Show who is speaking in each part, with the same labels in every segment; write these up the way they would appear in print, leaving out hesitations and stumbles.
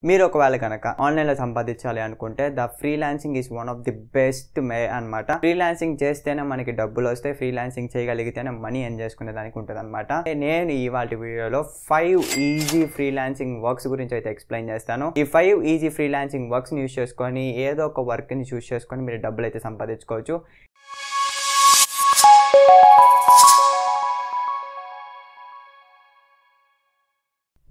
Speaker 1: మీరు ఒకవేళ కనుక ఆన్లైన్లో సంపాదించాలి అనుకుంటే the freelancing is one of the best మే అనమాట. ఫ్రీలాన్సింగ్ చేస్తేనే మనకి డబ్బులు వస్తాయి, ఫ్రీలాన్సింగ్ చేయగలిగితేనే మనీ ఎర్న్ చేసుకునే దానికి ఉంటుంది అనమాట. నేను ఇవాళ వీడియోలో 5 ఈజీ ఫ్రీలాన్సింగ్ వర్క్స్ గురించి అయితే ఎక్స్ప్లెయిన్ చేస్తాను. ఈ 5 ఈజీ ఫ్రీలాన్సింగ్ వర్క్స్ యూస్ చేసుకొని ఏదో ఒక వర్క్ని చూస్ చేసుకొని మీరు డబ్బులు అయితే సంపాదించుకోవచ్చు.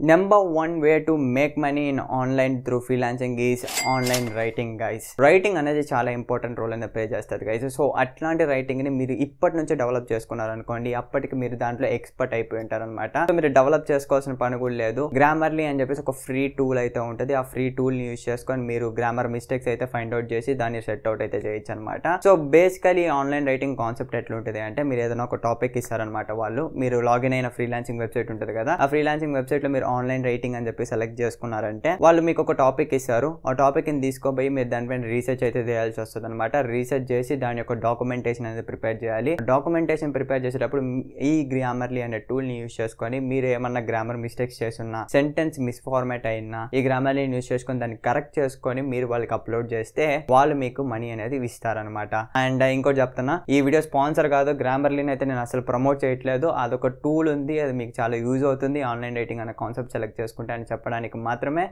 Speaker 1: Number 1 way to make money in online through freelancing is online writing, guys. Writing అనేది చాలా ఇంపార్టెంట్ రోల్ అనేది ప్లే చేస్తుంది గైస్. సో అట్లాంటి రైటింగ్ని మీరు ఇప్పటి నుంచే డెవలప్ చేసుకున్నారనుకోండి, అప్పటికి మీరు దాంట్లో ఎక్స్పర్ట్ అయిపోయి ఉంటారనమాట. సో మీరు డెవలప్ చేసుకోవాల్సిన పని కూడా లేదు. గ్రామర్లీ అని చెప్పేసి ఒక ఫ్రీ టూల్ అయితే ఉంటుంది. ఆ ఫ్రీ టూల్ని యూస్ చేసుకొని మీరు గ్రామర్ మిస్టేక్స్ అయితే ఫైండ్ అవుట్ చేసి దాన్ని సెట్ అవుట్ అయితే చేయొచ్చు అనమాట. So basically online writing concept ఎట్లుంటుంది అంటే, మీరు ఏదైనా ఒక టాపిక్ ఇస్తారనమాట. వాళ్ళు మీరు లాగిన్ అయిన ఫ్రీలాన్సింగ్ వెబ్సైట్ ఉంటుంది కదా, ఆ ఫ్రీలాన్సింగ్ వెబ్సైట్లో మీరు ఆన్లైన్ రైటింగ్ అని చెప్పి సెలెక్ట్ చేసుకున్నారంటే వాళ్ళు మీకు ఒక టాపిక్ ఇస్తారు. ఆ టాపిక్ ని తీసుకోపోయి మీరు దానిపైన రీసెర్చ్ అయితే చేయాల్సి వస్తుంది అనమాట. రీసెర్చ్ చేసి దాని యొక్క డాక్యుమెంటేషన్ అనేది ప్రిపేర్ చేయాలి. డాక్యుమెంటేషన్ ప్రిపేర్ చేసేటప్పుడు ఈ గ్రామర్లీ అనే టూల్ ని యూస్ చేసుకొని మీరు ఏమన్నా గ్రామర్ మిస్టేక్స్ చేస్తున్నా, సెంటెన్స్ మిస్ఫార్మేట్ అయినా ఈ గ్రామర్లీని యూస్ చేసుకొని దాన్ని కరెక్ట్ చేసుకొని మీరు వాళ్ళకి అప్లోడ్ చేస్తే వాళ్ళు మీకు మనీ అనేది ఇస్తారనమాట. అండ్ ఇంకోటి చెప్తున్నా, ఈ వీడియో స్పాన్సర్ కాదు. గ్రామర్లీని అయితే నేను అసలు ప్రమోట్ చేయట్లేదు. అదొక టూల్ ఉంది, అది మీకు చాలా యూజ్ అవుతుంది ఆన్లైన్ రైటింగ్ అనే కాన్సెప్ట్ సెలెక్ట్ చేసుకుంటే అని చెప్పడానికి మాత్రమే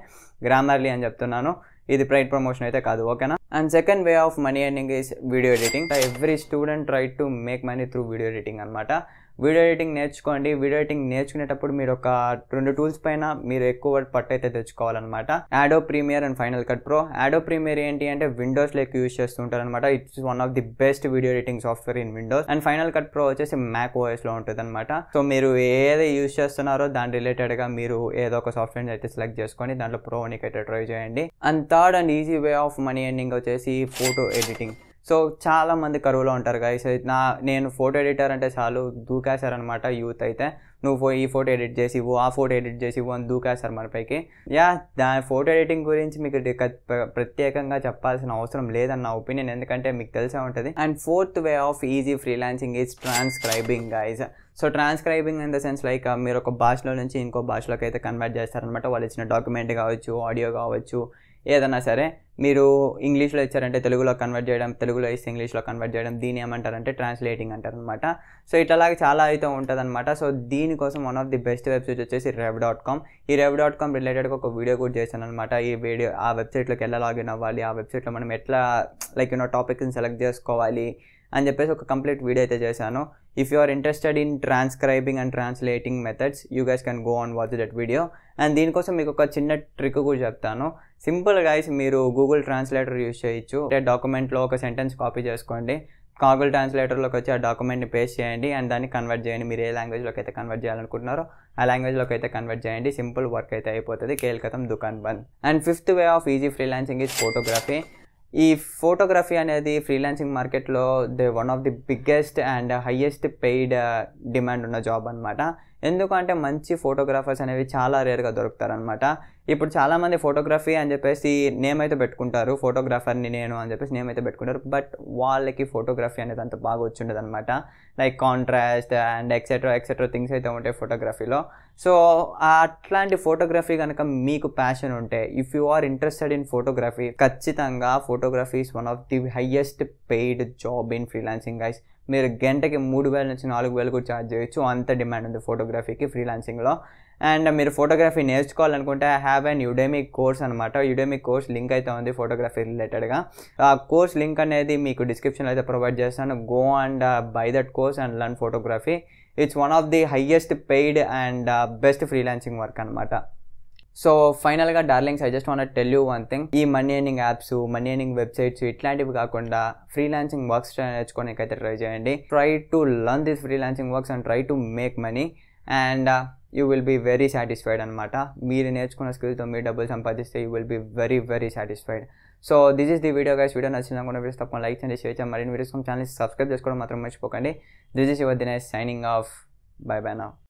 Speaker 1: గ్రామర్లీ అని చెప్తున్నాను. ఇది ప్రైడ్ ప్రమోషన్ అయితే కాదు, ఓకేనా? And second way of money earning is video editing. Every student try to make money through video editing అనమాట. వీడియో ఎడిటింగ్ నేర్చుకోండి. వీడియో ఎడిటింగ్ నేర్చుకునేటప్పుడు మీరు ఒక 2 టూల్స్ పైన మీరు ఎక్కువ పట్టు అయితే తెచ్చుకోవాలన్నమాట. Adobe Premiere and Final Cut Pro. Adobe Premiere ఏంటి అంటే విండోస్ లెక్క యూస్ చేస్తుంటారు అనమాట. It's one of the best video editing software in Windows. And Final Cut Pro వచ్చేసి మ్యాక్ ఓఎస్ లో ఉంటుంది అనమాట. సో మీరు ఏది యూస్ చేస్తున్నారో దాని రిలేటెడ్ గా మీరు ఏదో ఒక సాఫ్ట్వేర్ అయితే సెలెక్ట్ చేసుకొని దాంట్లో ప్రోనికి అయితే ట్రై చేయండి. And third and easy way of money earning వచ్చేసి ఫోటో ఎడిటింగ్. సో చాలా మంది కరువులో ఉంటారు గైస్. నేను ఫోటో ఎడిటర్ అంటే చాలు దూకేశారనమాట యూత్ అయితే. నువ్వు ఈ ఫోటో ఎడిట్ చేసి ఇవ్వు, ఆ ఫోటో ఎడిట్ చేసి ఇవ్వు అని దూకేస్తారు మన పైకి. దాని ఫోటో ఎడిటింగ్ గురించి మీకు ప్రత్యేకంగా చెప్పాల్సిన అవసరం లేదన్న నా ఒపీనియన్, ఎందుకంటే మీకు తెలిసే ఉంటుంది. And fourth way of easy freelancing is transcribing, guys. So transcribing in the sense like మీరు ఒక భాషలో నుంచి ఇంకో భాషలోకి అయితే కన్వర్ట్ చేస్తారనమాట. వాళ్ళు ఇచ్చిన డాక్యుమెంట్ కావచ్చు, ఆడియో కావచ్చు, ఏదన్నా సరే మీరు ఇంగ్లీష్లో ఇచ్చారంటే తెలుగులో కన్వర్ట్ చేయడం, తెలుగులో ఇస్తే ఇంగ్లీష్లో కన్వర్ట్ చేయడం, దీన్ని ఏమంటారంటే ట్రాన్స్లేటింగ్ అంటారనమాట. సో ఇట్లాగే చాలా అయితే ఉంటుంది అనమాట. సో దీనికోసం one of the best website వచ్చేసి rev.com. ఈ rev.com రిలేటెడ్గా ఒక వీడియో కూడా చేశాను అనమాట. ఈ వీడియో ఆ వెబ్సైట్లోకి ఎలా లాగిన్ అవ్వాలి, ఆ వెబ్సైట్లో మనం ఎట్లా లైక్ టాపిక్ని సెలెక్ట్ చేసుకోవాలి అని చెప్పేసి ఒక కంప్లీట్ వీడియో అయితే చేశాను. If you are interested in transcribing and translating methods, you guys can go on watch that video. And దీనికోసం మీకు ఒక చిన్న ట్రిక్ కూడా చెప్తాను. సింపుల్ గైస్, మీరు గూగుల్ ట్రాన్స్లేటర్ యూస్ చేయొచ్చు. డాక్యుమెంట్లో ఒక సెంటెన్స్ కాపీ చేసుకోండి, గూగుల్ ట్రాన్స్లేటర్లోకి వచ్చి ఆ డాక్యుమెంట్ని పేస్ట్ చేయండి అండ్ దాన్ని కన్వర్ట్ చేయండి. మీరు ఏ లాంగ్వేజ్లోకి అయితే కన్వర్ట్ చేయాలనుకుంటున్నారో ఆ లాంగ్వేజ్లోకి అయితే కన్వర్ట్ చేయండి. సింపుల్ వర్క్ అయితే అయిపోతుంది. కేల్కతం దుకాన్ బంద్. And fifth way of easy freelancing is photography. ఈ ఫోటోగ్రఫీ అనేది ఫ్రీలాన్సింగ్ మార్కెట్లో one of the biggest and highest paid demand ఉన్న జాబ్ అనమాట. ఎందుకంటే మంచి ఫోటోగ్రాఫర్స్ అనేవి చాలా రేర్గా దొరుకుతారనమాట. ఇప్పుడు చాలామంది ఫోటోగ్రఫీ అని చెప్పేసి నేమ్ అయితే పెట్టుకుంటారు, ఫోటోగ్రాఫర్ని నేను అని చెప్పేసి నేమ్ అయితే పెట్టుకుంటారు. బట్ వాళ్ళకి ఫోటోగ్రఫీ అనేది అంత బాగా వచ్చిండదు అనమాట. Like contrast and etcetera things అయితే ఉంటాయి ఫోటోగ్రఫీలో. సో అట్లాంటి ఫోటోగ్రఫీ కనుక మీకు ప్యాషన్ ఉంటే, if you are interested in photography, ఖచ్చితంగా photography is one of the highest paid job in freelancing, guys. మీరు గంటకి 3,000 నుంచి 4,000 కూడా ఛార్జ్ చేయొచ్చు. అంత డిమాండ్ ఉంది ఫోటోగ్రఫీకి ఫ్రీలాన్సింగ్లో. అండ్ మీరు ఫోటోగ్రఫీ నేర్చుకోవాలనుకుంటే I have an Udemy course అనమాట. యుడెమీ కోర్స్ లింక్ అయితే ఉంది ఫోటోగ్రఫీ రిలేటెడ్గా. ఆ కోర్స్ లింక్ అనేది మీకు డిస్క్రిప్షన్లో అయితే ప్రొవైడ్ చేస్తాను. Go and buy that course and learn photography. It's one of the highest paid and best freelancing work అనమాట. సో ఫైనల్గా darlings, I just want tell you one thing. ఈ money earning apps, money earning websites ఇట్లాంటివి కాకుండా freelancing works నేర్చుకోవడానికి అయితే try చేయండి. Try to learn this freelancing works and try to make money and you will be very satisfied అనమాట. మీరు నేర్చుకున్న స్కిల్తో మీరు డబ్బులు సంపాదిస్తే you will be very very satisfied. So this is the video guys. Video నచ్చింది అనుకున్న వీడియోస్ తప్పకుండా లైక్ చేయండి, షేర్ చేయండి. మరిన్ని వీడియోస్ ఛానల్ సబ్స్క్రైబ్ చేసుకోవడం మాత్రం మర్చిపోకండి. This is your Dinesh signing off. By by now.